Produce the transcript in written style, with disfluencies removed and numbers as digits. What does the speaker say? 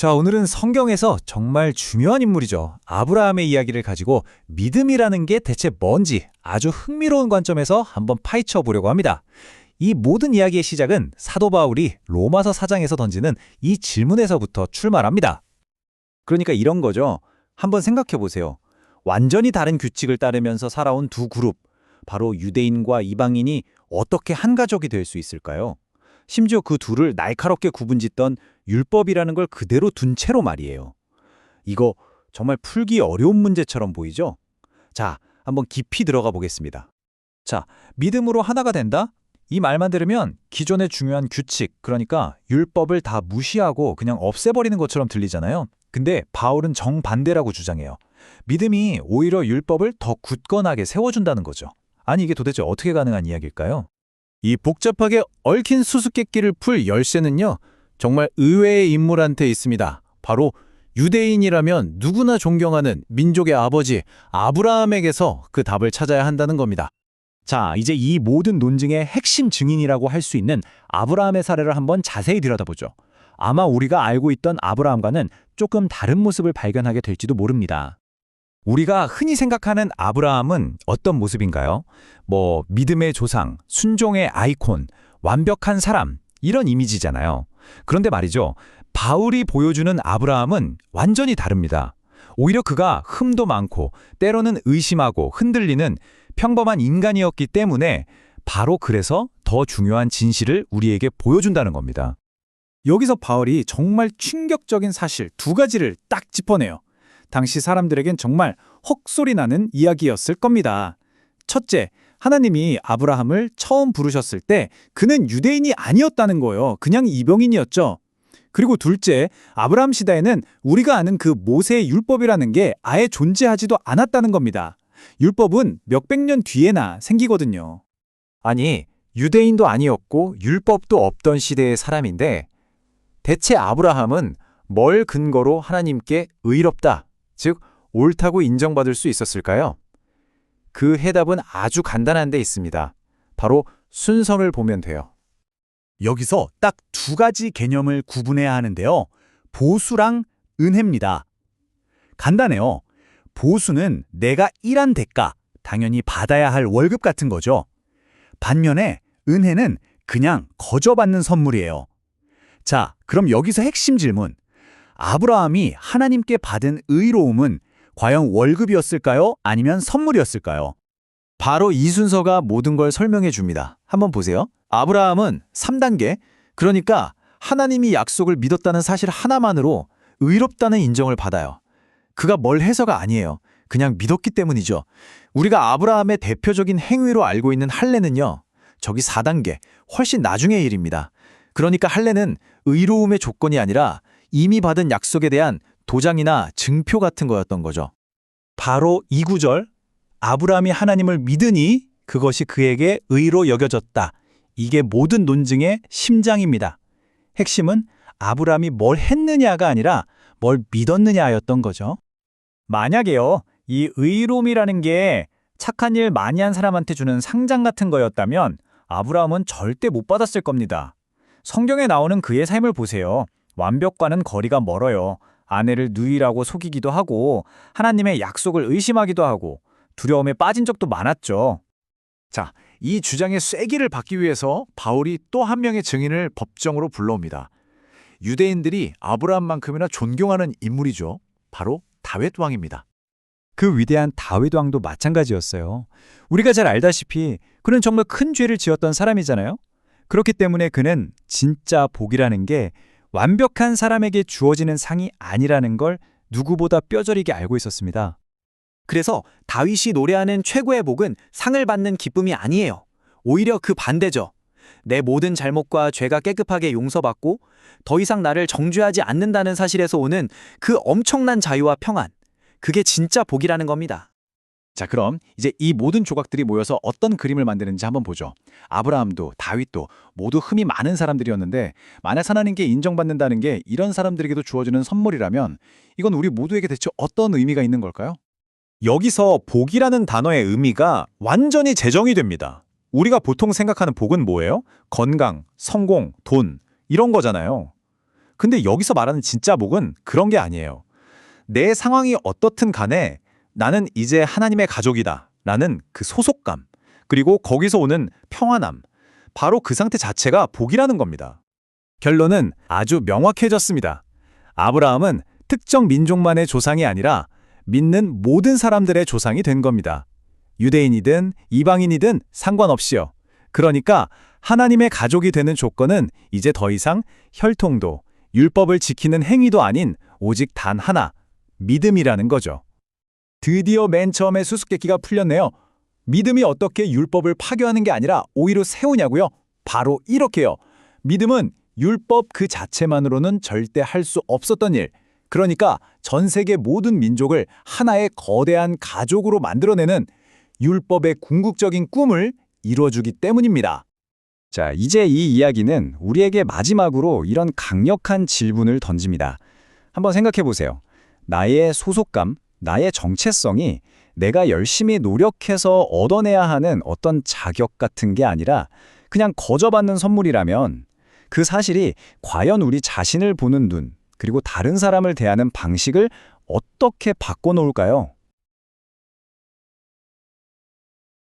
자, 오늘은 성경에서 정말 중요한 인물이죠. 아브라함의 이야기를 가지고 믿음이라는 게 대체 뭔지 아주 흥미로운 관점에서 한번 파헤쳐 보려고 합니다. 이 모든 이야기의 시작은 사도 바울이 로마서 4장에서 던지는 이 질문에서부터 출발합니다. 그러니까 이런 거죠. 한번 생각해 보세요. 완전히 다른 규칙을 따르면서 살아온 두 그룹, 바로 유대인과 이방인이 어떻게 한 가족이 될 수 있을까요? 심지어 그 둘을 날카롭게 구분짓던 율법이라는 걸 그대로 둔 채로 말이에요. 이거 정말 풀기 어려운 문제처럼 보이죠? 자, 한번 깊이 들어가 보겠습니다. 자, 믿음으로 하나가 된다? 이 말만 들으면 기존의 중요한 규칙, 그러니까 율법을 다 무시하고 그냥 없애버리는 것처럼 들리잖아요. 근데 바울은 정반대라고 주장해요. 믿음이 오히려 율법을 더 굳건하게 세워준다는 거죠. 아니, 이게 도대체 어떻게 가능한 이야기일까요? 이 복잡하게 얽힌 수수께끼를 풀 열쇠는요, 정말 의외의 인물한테 있습니다. 바로 유대인이라면 누구나 존경하는 민족의 아버지 아브라함에게서 그 답을 찾아야 한다는 겁니다. 자, 이제 이 모든 논증의 핵심 증인이라고 할 수 있는 아브라함의 사례를 한번 자세히 들여다보죠. 아마 우리가 알고 있던 아브라함과는 조금 다른 모습을 발견하게 될지도 모릅니다. 우리가 흔히 생각하는 아브라함은 어떤 모습인가요? 믿음의 조상, 순종의 아이콘, 완벽한 사람, 이런 이미지잖아요. 그런데 말이죠. 바울이 보여주는 아브라함은 완전히 다릅니다. 오히려 그가 흠도 많고 때로는 의심하고 흔들리는 평범한 인간이었기 때문에 바로 그래서 더 중요한 진실을 우리에게 보여준다는 겁니다. 여기서 바울이 정말 충격적인 사실 두 가지를 딱 짚어내요. 당시 사람들에겐 정말 헉소리 나는 이야기였을 겁니다. 첫째, 하나님이 아브라함을 처음 부르셨을 때 그는 유대인이 아니었다는 거예요. 그냥 이방인이었죠. 그리고 둘째, 아브라함 시대에는 우리가 아는 그 모세의 율법이라는 게 아예 존재하지도 않았다는 겁니다. 율법은 몇백 년 뒤에나 생기거든요. 아니, 유대인도 아니었고 율법도 없던 시대의 사람인데 대체 아브라함은 뭘 근거로 하나님께 의롭다, 즉 옳다고 인정받을 수 있었을까요? 그 해답은 아주 간단한 데 있습니다. 바로 순서를 보면 돼요. 여기서 딱 두 가지 개념을 구분해야 하는데요. 보수랑 은혜입니다. 간단해요. 보수는 내가 일한 대가, 당연히 받아야 할 월급 같은 거죠. 반면에 은혜는 그냥 거저받는 선물이에요. 자, 그럼 여기서 핵심 질문. 아브라함이 하나님께 받은 의로움은 과연 월급이었을까요? 아니면 선물이었을까요? 바로 이 순서가 모든 걸 설명해 줍니다. 한번 보세요. 아브라함은 3단계, 그러니까 하나님이 약속을 믿었다는 사실 하나만으로 의롭다는 인정을 받아요. 그가 뭘 해서가 아니에요. 그냥 믿었기 때문이죠. 우리가 아브라함의 대표적인 행위로 알고 있는 할례는요, 저기 4단계, 훨씬 나중의 일입니다. 그러니까 할례는 의로움의 조건이 아니라 이미 받은 약속에 대한 도장이나 증표 같은 거였던 거죠. 바로 이 구절, 아브라함이 하나님을 믿으니 그것이 그에게 의로 여겨졌다. 이게 모든 논증의 심장입니다. 핵심은 아브라함이 뭘 했느냐가 아니라 뭘 믿었느냐였던 거죠. 만약에요, 이 의로움이라는 게 착한 일 많이 한 사람한테 주는 상장 같은 거였다면 아브라함은 절대 못 받았을 겁니다. 성경에 나오는 그의 삶을 보세요. 완벽과는 거리가 멀어요. 아내를 누이라고 속이기도 하고 하나님의 약속을 의심하기도 하고 두려움에 빠진 적도 많았죠. 자, 이 주장의 쐐기를 받기 위해서 바울이 또 한 명의 증인을 법정으로 불러옵니다. 유대인들이 아브라함만큼이나 존경하는 인물이죠. 바로 다윗 왕입니다. 그 위대한 다윗 왕도 마찬가지였어요. 우리가 잘 알다시피 그는 정말 큰 죄를 지었던 사람이잖아요. 그렇기 때문에 그는 진짜 복이라는 게 완벽한 사람에게 주어지는 상이 아니라는 걸 누구보다 뼈저리게 알고 있었습니다. 그래서 다윗이 노래하는 최고의 복은 상을 받는 기쁨이 아니에요. 오히려 그 반대죠. 내 모든 잘못과 죄가 깨끗하게 용서받고 더 이상 나를 정죄하지 않는다는 사실에서 오는 그 엄청난 자유와 평안. 그게 진짜 복이라는 겁니다. 자, 그럼 이제 이 모든 조각들이 모여서 어떤 그림을 만드는지 한번 보죠. 아브라함도 다윗도 모두 흠이 많은 사람들이었는데 만약 하나님께 인정받는다는 게 이런 사람들에게도 주어지는 선물이라면 이건 우리 모두에게 대체 어떤 의미가 있는 걸까요? 여기서 복이라는 단어의 의미가 완전히 재정이 됩니다. 우리가 보통 생각하는 복은 뭐예요? 건강, 성공, 돈 이런 거잖아요. 근데 여기서 말하는 진짜 복은 그런 게 아니에요. 내 상황이 어떻든 간에 나는 이제 하나님의 가족이다 라는 그 소속감, 그리고 거기서 오는 평안함, 바로 그 상태 자체가 복이라는 겁니다. 결론은 아주 명확해졌습니다. 아브라함은 특정 민족만의 조상이 아니라 믿는 모든 사람들의 조상이 된 겁니다. 유대인이든 이방인이든 상관없이요. 그러니까 하나님의 가족이 되는 조건은 이제 더 이상 혈통도, 율법을 지키는 행위도 아닌 오직 단 하나, 믿음이라는 거죠. 드디어 맨 처음에 수수께끼가 풀렸네요. 믿음이 어떻게 율법을 파괴하는 게 아니라 오히려 세우냐고요? 바로 이렇게요. 믿음은 율법 그 자체만으로는 절대 할 수 없었던 일, 그러니까 전 세계 모든 민족을 하나의 거대한 가족으로 만들어내는 율법의 궁극적인 꿈을 이루어주기 때문입니다. 자, 이제 이 이야기는 우리에게 마지막으로 이런 강력한 질문을 던집니다. 한번 생각해 보세요. 나의 소속감, 나의 정체성이 내가 열심히 노력해서 얻어내야 하는 어떤 자격 같은 게 아니라 그냥 거저받는 선물이라면 그 사실이 과연 우리 자신을 보는 눈, 그리고 다른 사람을 대하는 방식을 어떻게 바꿔놓을까요?